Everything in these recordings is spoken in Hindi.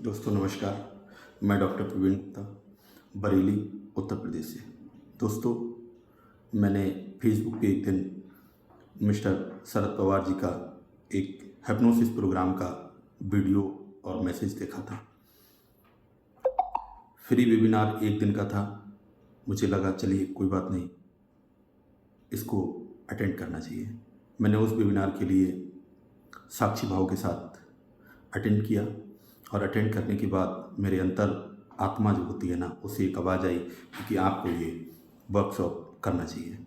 दोस्तों नमस्कार। मैं डॉक्टर प्रवीण गुप्ता, बरेली, उत्तर प्रदेश से। दोस्तों, मैंने फेसबुक पे एक दिन मिस्टर शरद पवार जी का एक हिप्नोसिस प्रोग्राम का वीडियो और मैसेज देखा था। फ्री वेबिनार एक दिन का था। मुझे लगा चलिए कोई बात नहीं, इसको अटेंड करना चाहिए। मैंने उस वेबिनार के लिए साक्षी भाव के साथ अटेंड किया और अटेंड करने के बाद मेरे अंतर आत्मा जो होती है ना, उसे एक आवाज़ आई कि आपको ये वर्कशॉप करना चाहिए।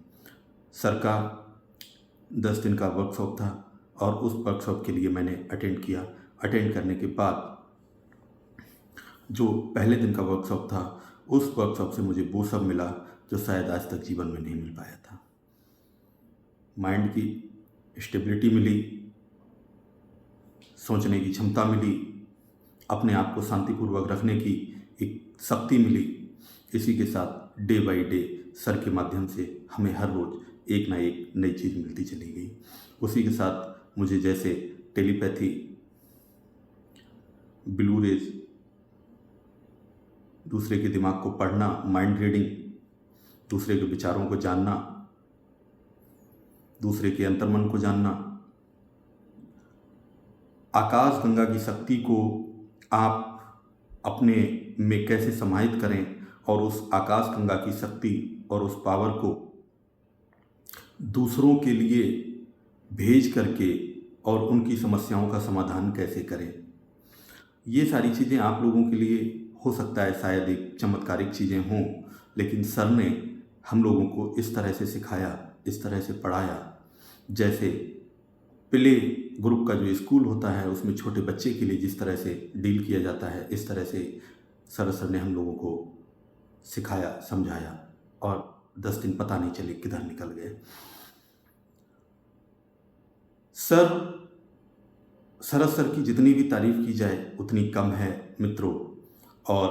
सर का 10 दिन का वर्कशॉप था और उस वर्कशॉप के लिए मैंने अटेंड किया। अटेंड करने के बाद जो पहले दिन का वर्कशॉप था, उस वर्कशॉप से मुझे वो सब मिला जो शायद आज तक जीवन में नहीं मिल पाया था। माइंड की स्टेबिलिटी मिली, सोचने की क्षमता मिली, अपने आप को शांतिपूर्वक रखने की एक शक्ति मिली। इसी के साथ डे बाय डे सर के माध्यम से हमें हर रोज़ एक ना एक नई चीज़ मिलती चली गई। उसी के साथ मुझे जैसे टेलीपैथी, ब्लू रेज, दूसरे के दिमाग को पढ़ना, माइंड रीडिंग, दूसरे के विचारों को जानना, दूसरे के अंतर्मन को जानना, आकाश गंगा की शक्ति को आप अपने में कैसे समाहित करें और उस आकाश गंगा की शक्ति और उस पावर को दूसरों के लिए भेज करके और उनकी समस्याओं का समाधान कैसे करें। ये सारी चीज़ें आप लोगों के लिए हो सकता है शायद एक चमत्कारिक चीज़ें हों, लेकिन सर ने हम लोगों को इस तरह से सिखाया, इस तरह से पढ़ाया, जैसे प्ले ग्रुप का जो स्कूल होता है उसमें छोटे बच्चे के लिए जिस तरह से डील किया जाता है, इस तरह से सर ने हम लोगों को सिखाया, समझाया और 10 दिन पता नहीं चले किधर निकल गए। शरद सर की जितनी भी तारीफ की जाए उतनी कम है मित्रों। और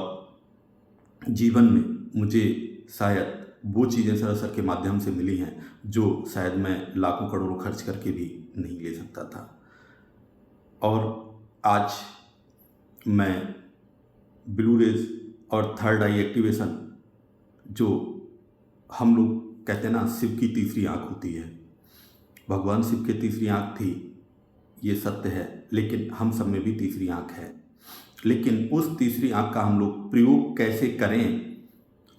जीवन में मुझे शायद वो चीज़ें सर के माध्यम से मिली हैं जो शायद मैं लाखों करोड़ों खर्च करके भी नहीं ले सकता था। और आज मैं ब्लू रेज और थर्ड आई एक्टिवेशन, जो हम लोग कहते हैं ना शिव की तीसरी आँख होती है, भगवान शिव की तीसरी आँख थी, ये सत्य है, लेकिन हम सब में भी तीसरी आँख है। लेकिन उस तीसरी आँख का हम लोग प्रयोग कैसे करें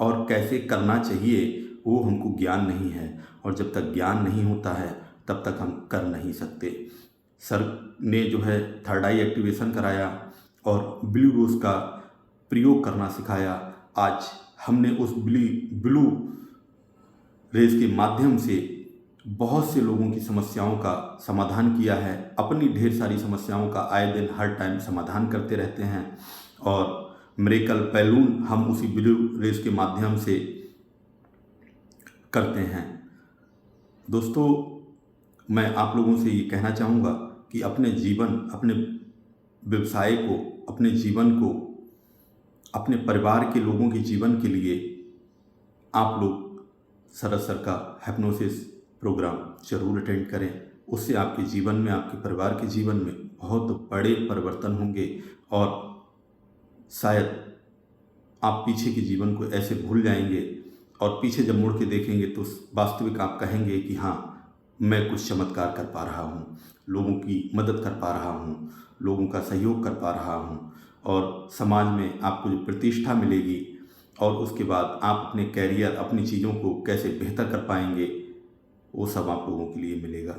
और कैसे करना चाहिए वो हमको ज्ञान नहीं है, और जब तक ज्ञान नहीं होता है तब तक हम कर नहीं सकते। सर ने जो है थर्ड आई एक्टिवेशन कराया और ब्लू रोज का प्रयोग करना सिखाया। आज हमने उस ब्लू रेज के माध्यम से बहुत से लोगों की समस्याओं का समाधान किया है। अपनी ढेर सारी समस्याओं का आए दिन हर टाइम समाधान करते रहते हैं और मिरेकल पैलून हम उसी ब्लू रेज के माध्यम से करते हैं। दोस्तों, मैं आप लोगों से ये कहना चाहूँगा कि अपने जीवन, अपने व्यवसाय को, अपने जीवन को, अपने परिवार के लोगों के जीवन के लिए आप लोग शरद सर का हिप्नोसिस प्रोग्राम जरूर अटेंड करें। उससे आपके जीवन में, आपके परिवार के जीवन में बहुत बड़े परिवर्तन होंगे और शायद आप पीछे के जीवन को ऐसे भूल जाएंगे और पीछे जब मुड़ के देखेंगे तो वास्तविक आप कहेंगे कि हाँ, मैं कुछ चमत्कार कर पा रहा हूँ, लोगों की मदद कर पा रहा हूँ, लोगों का सहयोग कर पा रहा हूँ, और समाज में आपको जो प्रतिष्ठा मिलेगी और उसके बाद आप अपने कैरियर, अपनी चीज़ों को कैसे बेहतर कर पाएंगे, वो सब आप लोगों के लिए मिलेगा।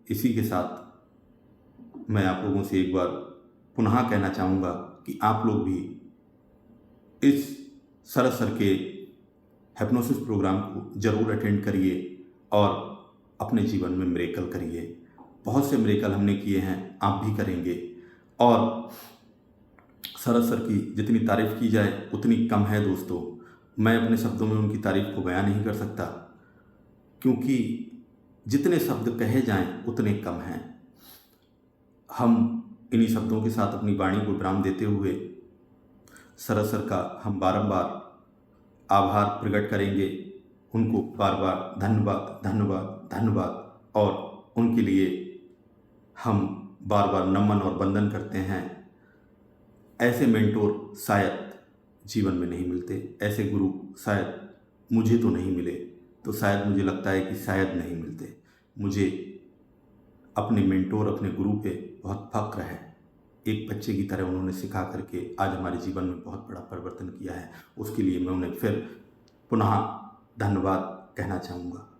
इसी के साथ मैं आप लोगों से एक बार पुनः कहना चाहूँगा कि आप लोग भी इस शरद सर के हिप्नोसिस प्रोग्राम को ज़रूर अटेंड करिए और अपने जीवन में मिरेकल करिए। बहुत से मिरेकल हमने किए हैं, आप भी करेंगे। और शरद सर की जितनी तारीफ़ की जाए उतनी कम है दोस्तों। मैं अपने शब्दों में उनकी तारीफ़ को बयां नहीं कर सकता, क्योंकि जितने शब्द कहे जाएं उतने कम हैं। हम इन्हीं शब्दों के साथ अपनी वाणी को विराम देते हुए शरद सर का हम बारंबार आभार प्रकट करेंगे, उनको बार बार धन्यवाद धन्यवाद धन्यवाद, और उनके लिए हम बार बार नमन और वंदन करते हैं। ऐसे मेंटोर शायद जीवन में नहीं मिलते, ऐसे गुरु शायद मुझे तो नहीं मिले, तो शायद मुझे लगता है कि शायद नहीं मिलते। मुझे अपने मेंटोर, अपने गुरु पे बहुत फक्र है। एक बच्चे की तरह उन्होंने सिखा करके आज हमारे जीवन में बहुत बड़ा परिवर्तन किया है। उसके लिए मैं उन्हें फिर पुनः धन्यवाद कहना चाहूँगा।